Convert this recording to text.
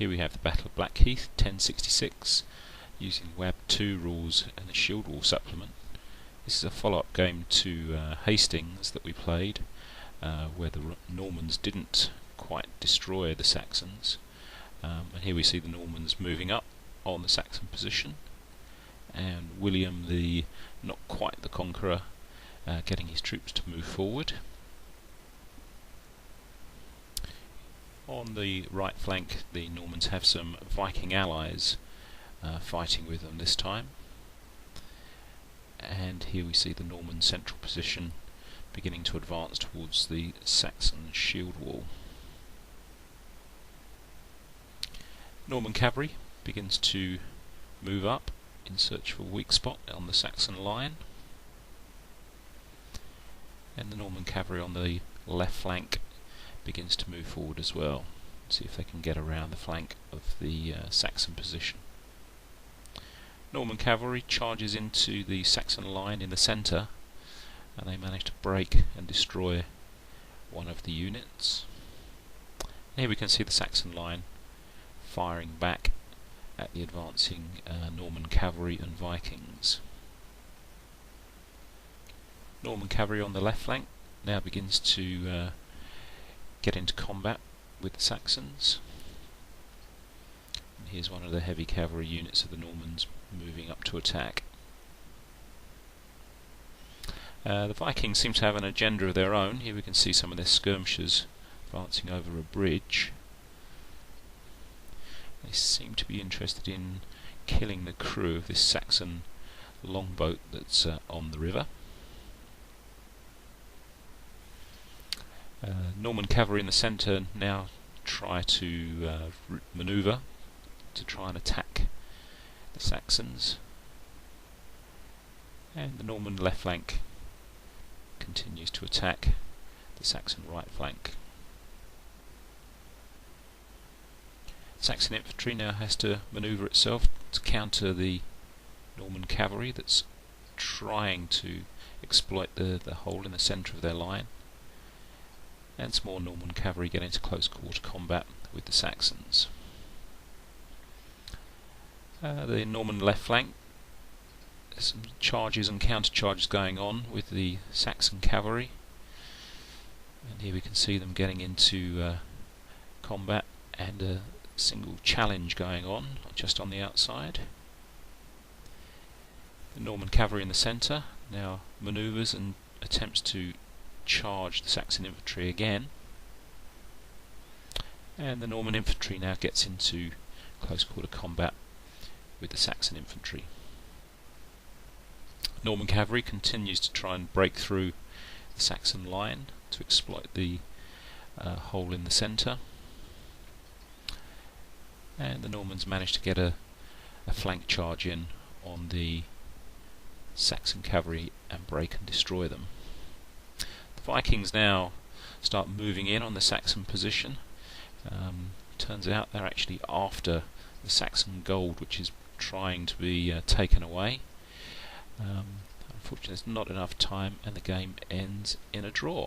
Here we have the Battle of Blackheath, 1066, using WAB2 rules and the Shieldwall supplement. This is a follow-up game to Hastings that we played, where the Normans didn't quite destroy the Saxons. And here we see the Normans moving up on the Saxon position, and William, the not quite the conqueror, getting his troops to move forward. On the right flank, the Normans have some Viking allies fighting with them this time. And here we see the Norman central position beginning to advance towards the Saxon shield wall. Norman cavalry begins to move up in search for a weak spot on the Saxon line. And the Norman cavalry on the left flank begins to move forward as well. See if they can get around the flank of the Saxon position. Norman cavalry charges into the Saxon line in the centre, and they manage to break and destroy one of the units. Here we can see the Saxon line firing back at the advancing Norman cavalry and Vikings. Norman cavalry on the left flank now begins to get into combat with the Saxons. And here's one of the heavy cavalry units of the Normans moving up to attack. The Vikings seem to have an agenda of their own. Here we can see some of their skirmishers advancing over a bridge. They seem to be interested in killing the crew of this Saxon longboat that's on the river. Norman cavalry in the centre now try to manoeuvre to try and attack the Saxons, and the Norman left flank continues to attack the Saxon right flank. Saxon infantry now has to manoeuvre itself to counter the Norman cavalry that's trying to exploit the hole in the centre of their line. And some more Norman cavalry get into close quarter combat with the Saxons. The Norman left flank, there's some charges and counter charges going on with the Saxon cavalry, and here we can see them getting into combat, and a single challenge going on just on the outside. The Norman cavalry in the centre now manoeuvres and attempts to charge the Saxon infantry again, and the Norman infantry now gets into close quarter combat with the Saxon infantry. Norman cavalry continues to try and break through the Saxon line to exploit the hole in the centre, and the Normans manage to get a flank charge in on the Saxon cavalry and break and destroy them. The Vikings now start moving in on the Saxon position. Turns out they're actually after the Saxon gold, which is trying to be taken away. Unfortunately, there's not enough time, and the game ends in a draw.